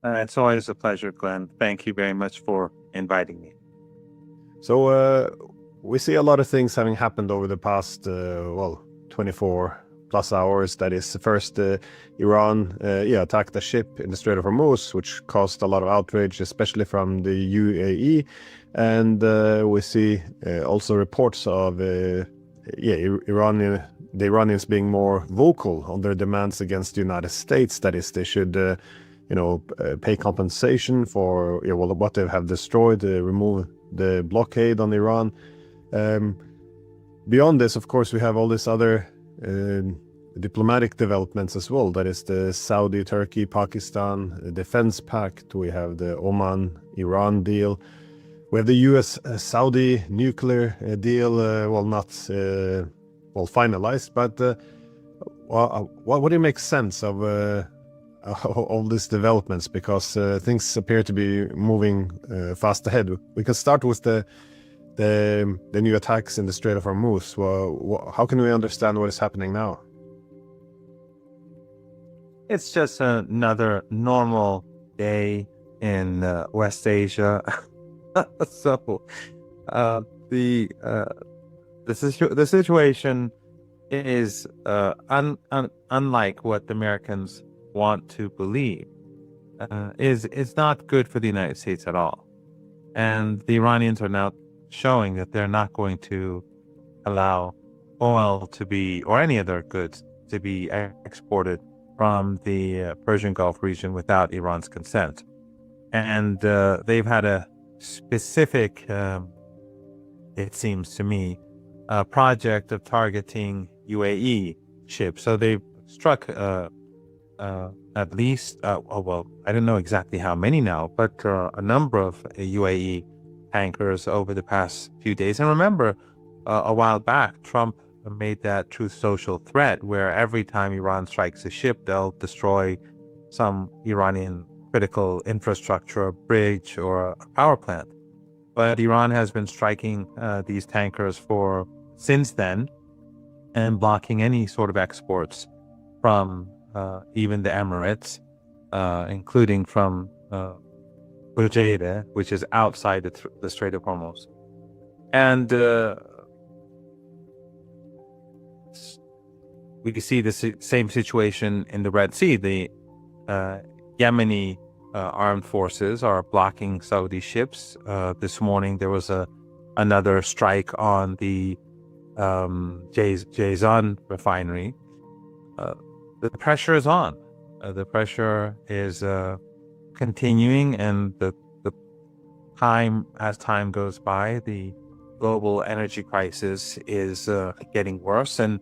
It's always a pleasure, Glenn. Thank you very much for inviting me. So we see a lot of things having happened over the past 24 plus hours. That is, first, Iran attacked a ship in the Strait of Hormuz, which caused a lot of outrage, especially from the UAE. And we see also reports of the Iranians being more vocal on their demands against the United States. That is, they should pay compensation for what they have destroyed, remove the blockade on Iran. Beyond this, of course, we have all these other diplomatic developments as well. That is the Saudi, Turkey, Pakistan defense pact. We have the Oman-Iran deal. We have the US-Saudi nuclear deal, not finalized, but what do you make sense of all these developments? Because things appear to be moving fast ahead. We can start with the new attacks in the Strait of Hormuz. How can we understand what is happening now? It's just another normal day in West Asia. So the situation is unlike what the Americans want to believe. Is not good for the United States at all, and the Iranians are now showing that they're not going to allow oil to be, or any other goods to be, exported from the Persian Gulf region without Iran's consent. And they've had a specific, it seems to me, project of targeting UAE ships. So they've struck at least, I don't know exactly how many now, but a number of UAE tankers over the past few days. And remember, a while back, Trump made that Truth Social threat where every time Iran strikes a ship, they'll destroy some Iranian critical infrastructure, a bridge, or a power plant. But Iran has been striking these tankers since then, and blocking any sort of exports from even the Emirates, including from Fujairah, which is outside the Strait of Hormuz. And we can see the same situation in the Red Sea. The Yemeni armed forces are blocking Saudi ships. This morning there was another strike on the Jazan refinery. The pressure is on. The pressure is continuing, and as time goes by, the global energy crisis is getting worse, and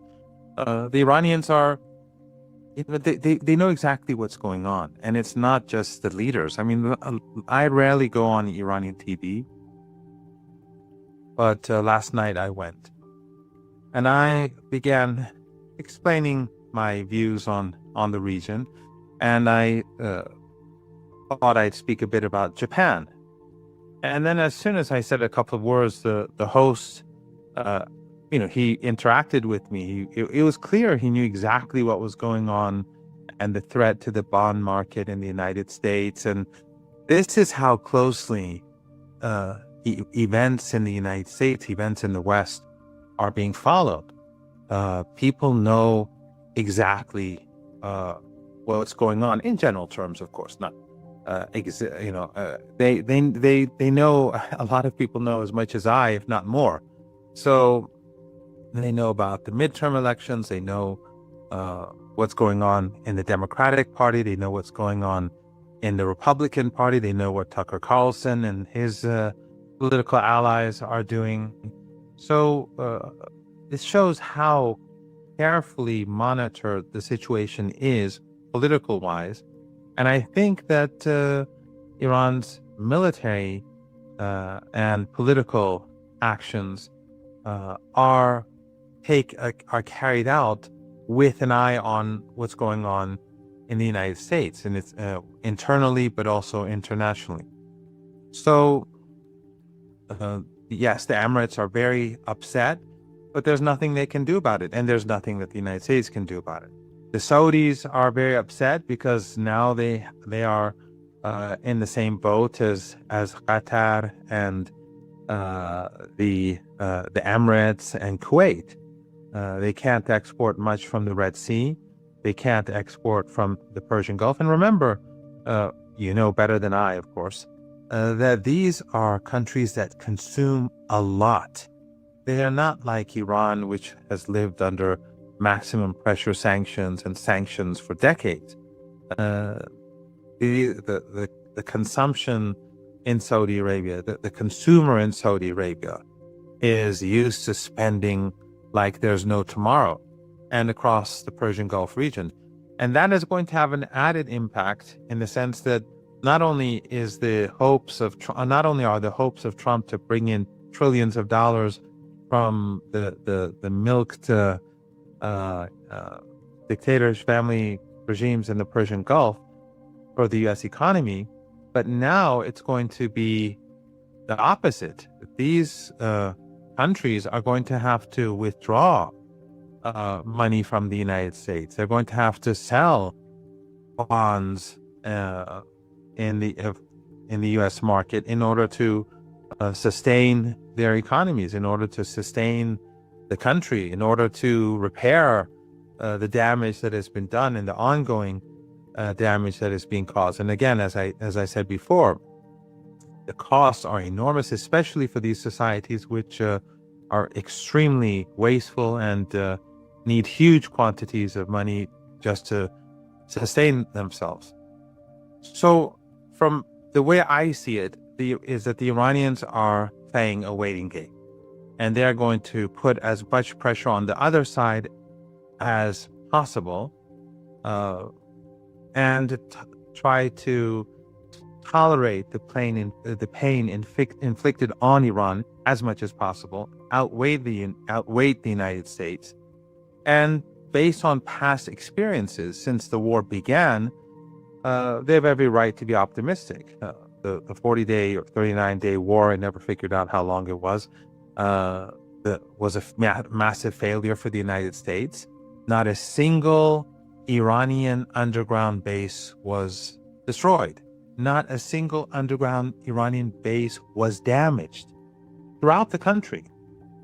the Iranians are, they know exactly what's going on, and it's not just the leaders. I mean, I rarely go on Iranian TV, but last night I went, and I began explaining my views on the region, and I thought I'd speak a bit about Japan. And then as soon as I said a couple of words, the host, he interacted with me. It was clear he knew exactly what was going on and the threat to the bond market in the United States. And this is how closely events in the United States, events in the West, are being followed. People know exactly what's going on in general terms, of course, not. They know, a lot of people know as much as I, if not more. So they know about the midterm elections. They know what's going on in the Democratic Party. They know what's going on in the Republican Party. They know what Tucker Carlson and his political allies are doing. So this shows how carefully monitored the situation is, political-wise. And I think that Iran's military and political actions are carried out with an eye on what's going on in the United States, and it's internally, but also internationally. So, yes, the Emirates are very upset, but there's nothing they can do about it, and there's nothing that the United States can do about it. The Saudis are very upset because now they are in the same boat as Qatar and the Emirates and Kuwait. They can't export much from the Red Sea. They can't export from the Persian Gulf. And remember, you know better than I, of course, that these are countries that consume a lot. They are not like Iran, which has lived under maximum pressure sanctions and sanctions for decades. The consumption in Saudi Arabia, the consumer in Saudi Arabia is used to spending like there's no tomorrow, and across the Persian Gulf region. And that is going to have an added impact in the sense that not only are the hopes of Trump to bring in trillions of dollars from the milked dictators, family regimes in the Persian Gulf for the U.S. economy, but now it's going to be the opposite. These countries are going to have to withdraw money from the United States. They're going to have to sell bonds in the U.S. market in order to sustain their economies, in order to sustain the country, in order to repair the damage that has been done and the ongoing damage that is being caused. And again, as I said before, the costs are enormous, especially for these societies which are extremely wasteful and need huge quantities of money just to sustain themselves. So from the way I see it, is that the Iranians are playing a waiting game, and they're going to put as much pressure on the other side as possible and try to tolerate the pain inflicted on Iran as much as possible, outweigh the United States. And based on past experiences since the war began, they have every right to be optimistic. The 40-day or 39-day war, I never figured out how long it was a massive failure for the United States. Not a single Iranian underground base was destroyed. Not a single underground Iranian base was damaged throughout the country.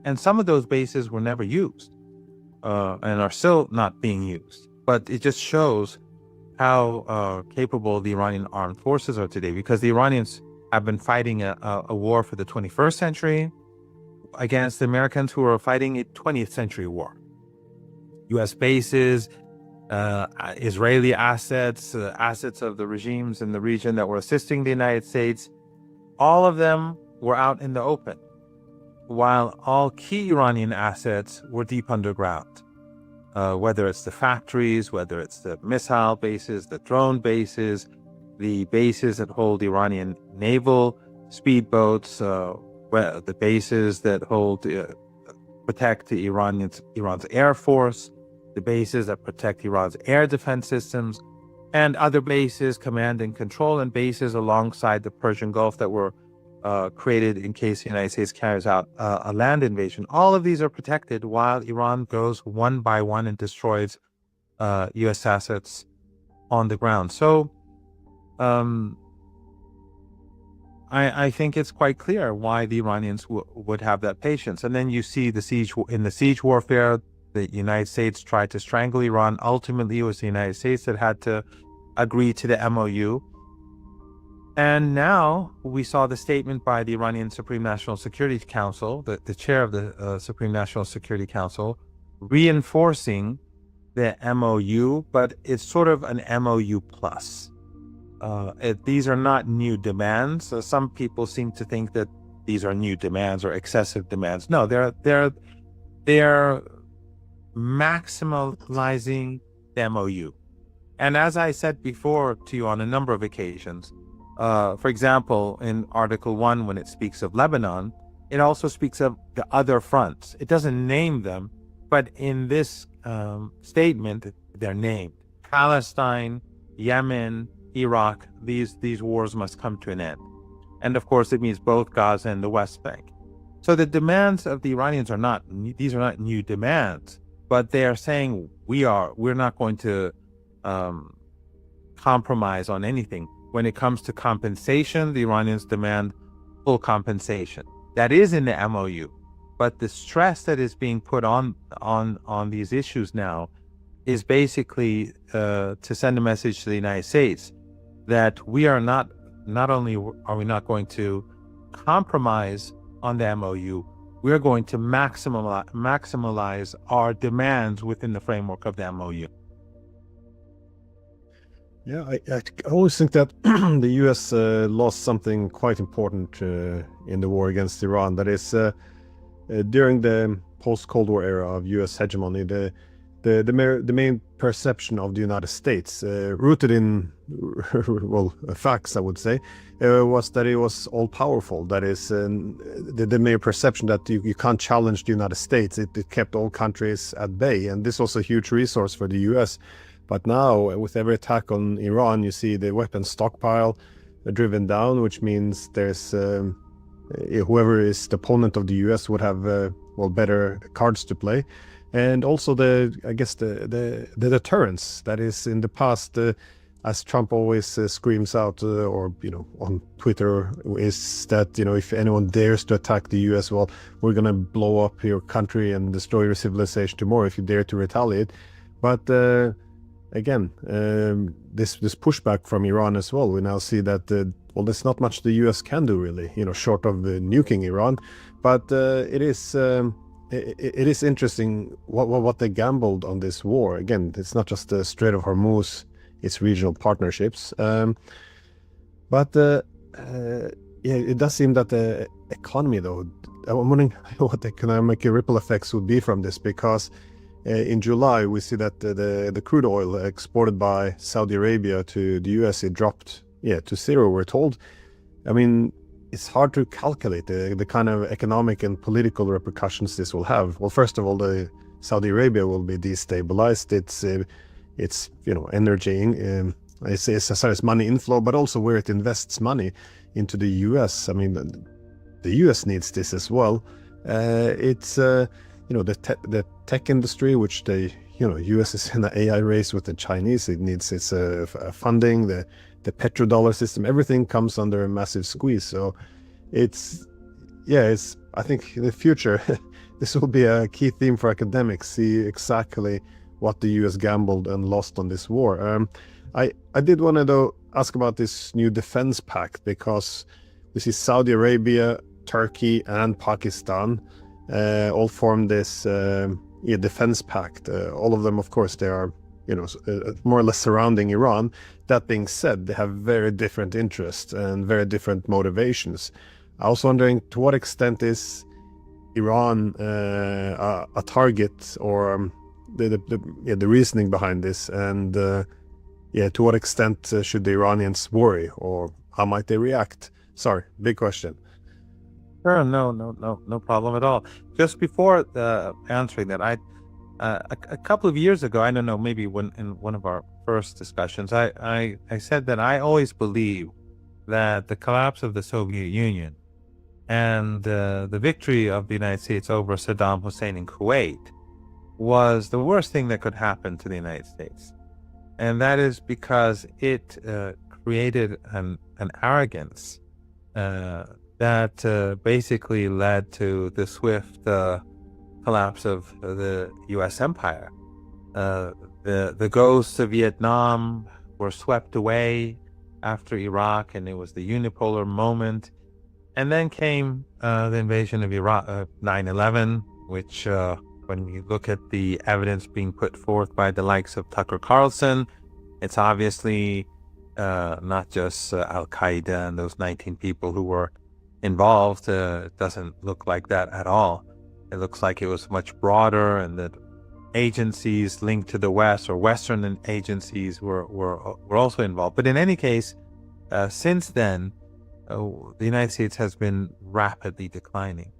And some of those bases were never used and are still not being used. But it just shows how capable the Iranian armed forces are today, because the Iranians have been fighting a war for the 21st century against the Americans, who are fighting a 20th century war. U.S. bases, Israeli assets, assets of the regimes in the region that were assisting the United States, all of them were out in the open, while all key Iranian assets were deep underground. Whether it's the factories, whether it's the missile bases, the drone bases, the bases that hold Iranian naval speedboats, the bases that protect Iran's air force, the bases that protect Iran's air defense systems, and other bases, command and control, and bases alongside the Persian Gulf that were created in case the United States carries out a land invasion. All of these are protected while Iran goes one by one and destroys U.S. assets on the ground. So I think it's quite clear why the Iranians would have that patience. And then you see the siege warfare. The United States tried to strangle Iran. Ultimately, it was the United States that had to agree to the MOU. And now we saw the statement by the Iranian Supreme National Security Council, the chair of the Supreme National Security Council, reinforcing the MOU, but it's sort of an MOU plus. These are not new demands. Some people seem to think that these are new demands or excessive demands. No, they're maximalizing the MOU. And as I said before to you on a number of occasions, for example, in Article 1, when it speaks of Lebanon, it also speaks of the other fronts. It doesn't name them, but in this statement, they're named. Palestine, Yemen, Iraq, these wars must come to an end. And of course, it means both Gaza and the West Bank. So the demands of the Iranians are not new demands, but they are saying we're not going to compromise on anything. When it comes to compensation, the Iranians demand full compensation. That is in the MOU. But the stress that is being put on these issues now is basically to send a message to the United States that we are not only are we not going to compromise on the MOU, we're going to maximize our demands within the framework of the MOU. Yeah, I always think that the US lost something quite important in the war against Iran. That is, during the post-Cold War era of US hegemony, the main perception of the United States, rooted in well facts, I would say, was that it was all powerful. That is, the main perception that you can't challenge the United States. It kept all countries at bay, and this was a huge resource for the US. But now, with every attack on Iran, you see the weapons stockpile driven down, which means there's whoever is the opponent of the US would have well, better cards to play. And also I guess the deterrence that is in the past, as Trump always screams out, or on Twitter, is that if anyone dares to attack the US, well, we're gonna blow up your country and destroy your civilization tomorrow if you dare to retaliate. But again, this pushback from Iran as well, we now see that well, there's not much the US can do really, short of nuking Iran. But it is interesting what they gambled on this war. Again, it's not just the Strait of Hormuz, it's regional partnerships. But yeah, it does seem that the economy, though, I'm wondering what the economic ripple effects would be from this, because in July, we see that the crude oil exported by Saudi Arabia to the US, it dropped to zero, we're told. I mean, it's hard to calculate the kind of economic and political repercussions this will have. Well, first of all, the Saudi Arabia will be destabilized. It's energy, it's money inflow, but also where it invests money into the US. I mean, the US needs this as well. It's the tech industry, which US is in an AI race with the Chinese. It needs its funding, the petrodollar system. Everything comes under a massive squeeze. So it's I think in the future this will be a key theme for academics. See exactly what the US gambled and lost on this war. I did want to though ask about this new defense pact, because we see Saudi Arabia, Turkey, and Pakistan all form this defense pact. All of them, of course, they are more or less surrounding Iran. That being said, they have very different interests and very different motivations. I was wondering, to what extent is Iran a target, or the reasoning behind this, and to what extent should the Iranians worry, or how might they react? Sorry, big question. Sure, no problem at all. Just before answering that, a couple of years ago, I don't know, maybe in one of our first discussions, I said that I always believe that the collapse of the Soviet Union and the victory of the United States over Saddam Hussein in Kuwait was the worst thing that could happen to the United States. And that is because it created an arrogance that basically led to the swift collapse of the U.S. empire. The ghosts of Vietnam were swept away after Iraq, and it was the unipolar moment. And then came the invasion of Iraq, 9/11, which when you look at the evidence being put forth by the likes of Tucker Carlson, it's obviously not just Al-Qaeda and those 19 people who were involved. It doesn't look like that at all. It looks like it was much broader, and that agencies linked to the West, or Western agencies, were also involved. But in any case, since then, the United States has been rapidly declining.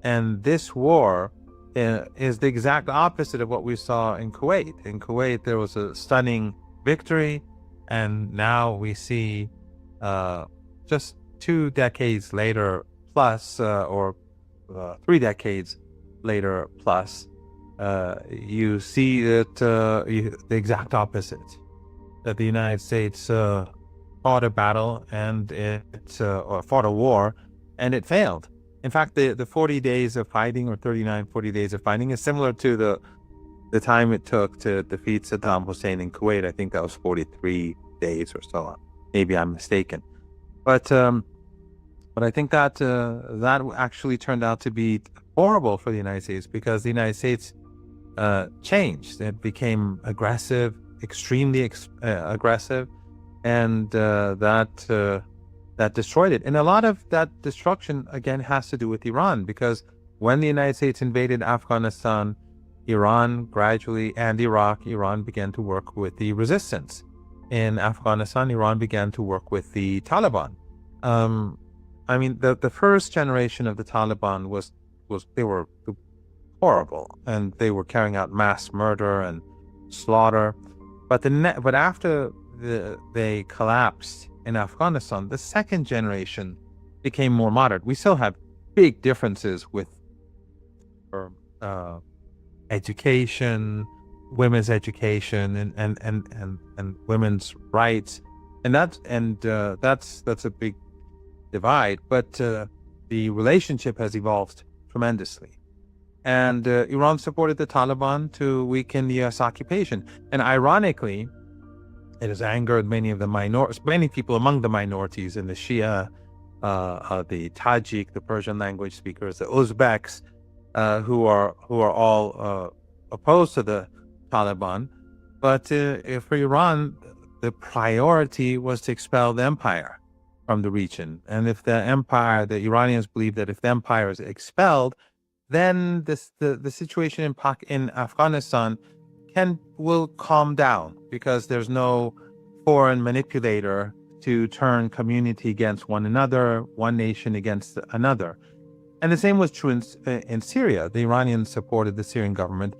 And this war is the exact opposite of what we saw in Kuwait. In Kuwait, there was a stunning victory, and now we see just 2 decades later plus, or 3 decades later plus, you see that the exact opposite, that the United States fought a battle and or fought a war, and it failed. In fact, the 40 days of fighting, or 40 days of fighting, is similar to the time it took to defeat Saddam Hussein in Kuwait. I think that was 43 days or so. Maybe I'm mistaken. But I think that that actually turned out to be horrible for the United States, because the United States changed. It became aggressive, extremely aggressive, and that destroyed it. And a lot of that destruction, again, has to do with Iran, because when the United States invaded Afghanistan, Iran gradually, and Iraq, Iran began to work with the resistance. In Afghanistan, Iran began to work with the Taliban. I mean, the first generation of the Taliban they were horrible, and they were carrying out mass murder and slaughter. But after they collapsed in Afghanistan, the second generation became more moderate. We still have big differences with education, women's education, and women's rights, and that's a big divide. But the relationship has evolved tremendously, and Iran supported the Taliban to weaken the U.S. occupation. And ironically, it has angered many people among the minorities in the Shia, the Tajik, the Persian language speakers, the Uzbeks, who are all opposed to the Taliban. But for Iran, the priority was to expel the empire from the region. And if the Iranians believe that if the empire is expelled, then the situation in Afghanistan will calm down, because there's no foreign manipulator to turn community against one another, one nation against another. And the same was true in Syria. The Iranians supported the Syrian government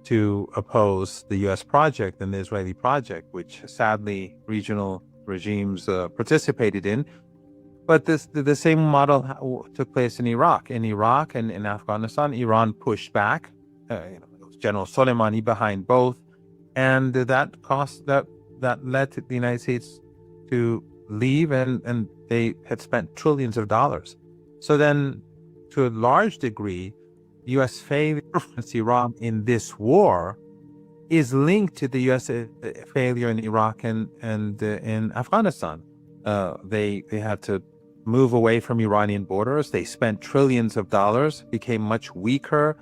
to oppose the U.S. project and the Israeli project, which sadly regional regimes participated in. But the same model took place in Iraq. In Iraq and in Afghanistan, Iran pushed back. General Soleimani behind both, and that led to the United States to leave, and they had spent trillions of dollars. So then, to a large degree, U.S. failure against Iran in this war is linked to the U.S. failure in Iraq and in Afghanistan. They had to move away from Iranian borders. They spent trillions of dollars, became much weaker.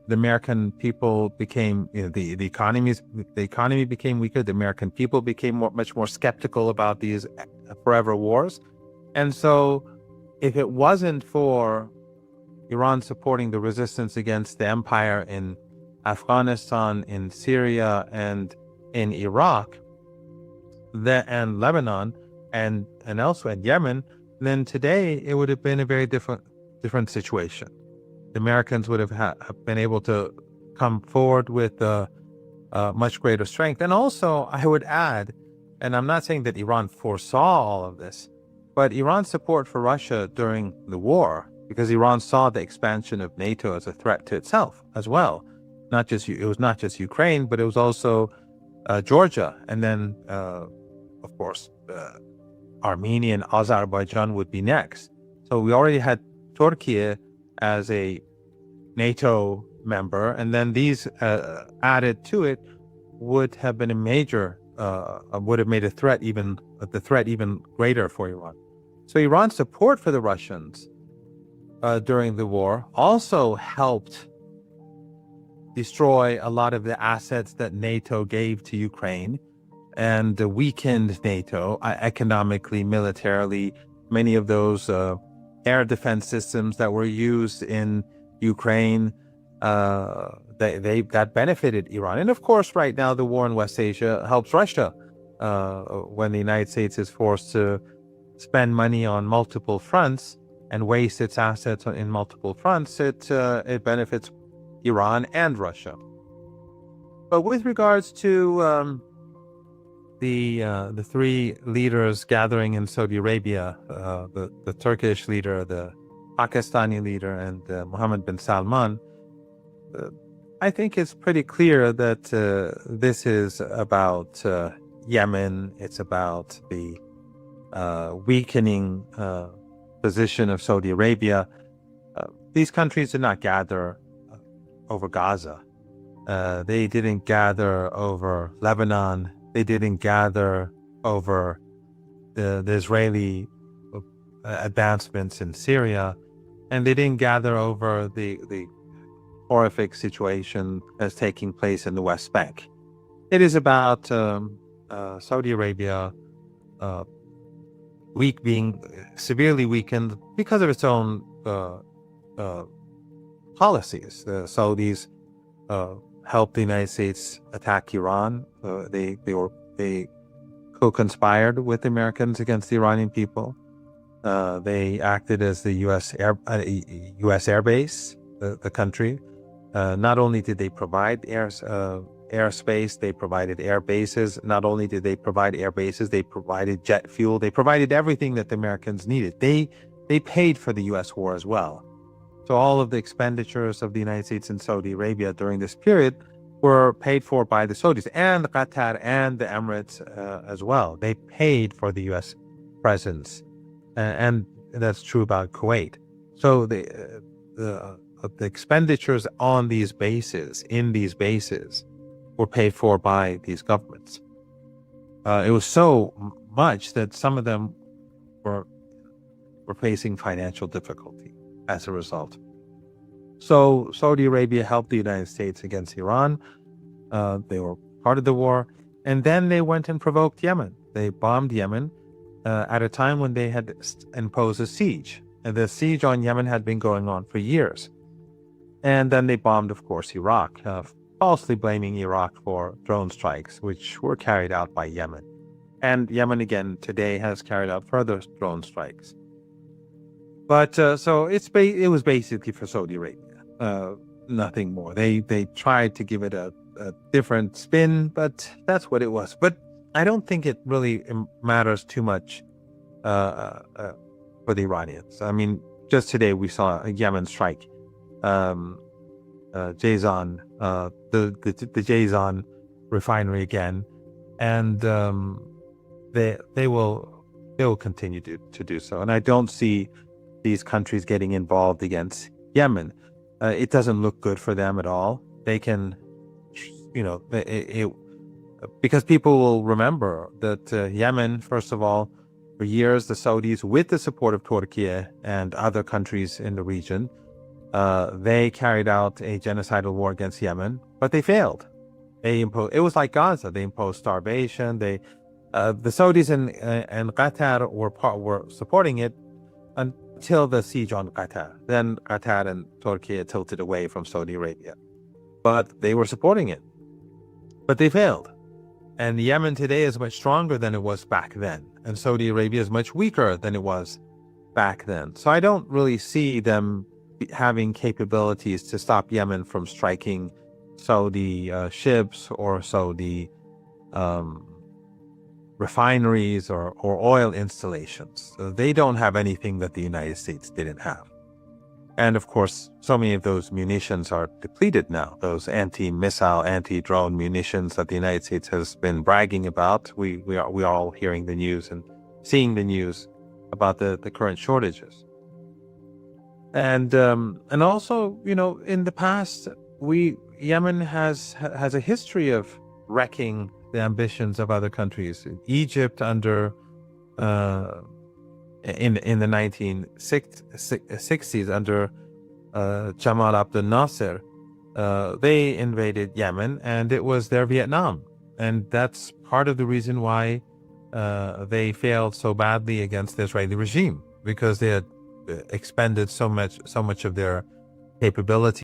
The American people became, the economy became weaker. The American people became much more skeptical about these forever wars. And so, if it wasn't for Iran supporting the resistance against the empire in Afghanistan, in Syria, and in Iraq, and Lebanon, and elsewhere, in Yemen, then today it would have been a very different situation. The Americans would have been able to come forward with much greater strength. And also, I would add, and I'm not saying that Iran foresaw all of this, but Iran's support for Russia during the war, because Iran saw the expansion of NATO as a threat to itself as well. It was not just Ukraine, but it was also Georgia, and then of course Armenia and Azerbaijan would be next. So we already had Turkey as a NATO member, and then these added to it would have been would have made the threat even greater for Iran. So Iran's support for the Russians during the war also helped destroy a lot of the assets that NATO gave to Ukraine, and weakened NATO economically, militarily. Many of those air defense systems that were used in Ukraine, that benefited Iran. And of course, right now, the war in West Asia helps Russia. When the United States is forced to spend money on multiple fronts and waste its assets in multiple fronts, it benefits Iran and Russia. But with regards to the three leaders gathering in Saudi Arabia, the Turkish leader, the Pakistani leader, and Mohammed bin Salman, I think it's pretty clear that this is about Yemen. It's about the weakening position of Saudi Arabia. These countries did not gather over Gaza. They didn't gather over Lebanon. They didn't gather over the Israeli advancements in Syria. And they didn't gather over the horrific situation that's taking place in the West Bank. It is about Saudi Arabia being severely weakened because of its own policies. The Saudis helped the United States attack Iran. They co-conspired with the Americans against the Iranian people. They acted as the U.S. Air Base, the country. Not only did they provide airspace, they provided air bases. Not only did they provide air bases, they provided jet fuel. They provided everything that the Americans needed. They paid for the U.S. war as well. So all of the expenditures of the United States and Saudi Arabia during this period were paid for by the Saudis and Qatar and the Emirates as well. They paid for the U.S. presence, and that's true about Kuwait. So the expenditures on these bases, were paid for by these governments. It was so much that some of them were facing financial difficulty as a result. So Saudi Arabia helped the United States against Iran. They were part of the war. And then they went and provoked Yemen. They bombed Yemen at a time when they had imposed a siege. And the siege on Yemen had been going on for years. And then they bombed, of course, Iraq, falsely blaming Iraq for drone strikes, which were carried out by Yemen. And Yemen, again, today has carried out further drone strikes. But so it was basically for Saudi Arabia, nothing more. They tried to give it a different spin, but that's what it was. But I don't think it really matters too much for the Iranians. I mean, just today we saw a Yemen strike, Jazan, the Jazan refinery again, and they will continue to do so. And I don't see these countries getting involved against Yemen. It doesn't look good for them at all. They can, because people will remember that Yemen, first of all, for years, the Saudis, with the support of Turkey and other countries in the region, they carried out a genocidal war against Yemen, but they failed. It was like Gaza. They imposed starvation. The Saudis and Qatar were supporting it until the siege on Qatar. Then Qatar and Turkey tilted away from Saudi Arabia. But they were supporting it. But they failed. And Yemen today is much stronger than it was back then. And Saudi Arabia is much weaker than it was back then. So I don't really see them having capabilities to stop Yemen from striking Saudi ships or Saudi refineries or oil installations. So they don't have anything that the United States didn't have. And of course, so many of those munitions are depleted now. Those anti-missile, anti-drone munitions that the United States has been bragging about. We are all hearing the news and seeing the news about the current shortages. And also, in the past, Yemen has a history of wrecking the ambitions of other countries. Egypt under in the 1960s under Jamal Abdel Nasser, they invaded Yemen, and it was their Vietnam. And that's part of the reason why they failed so badly against the Israeli regime, because they had expended so much of their capability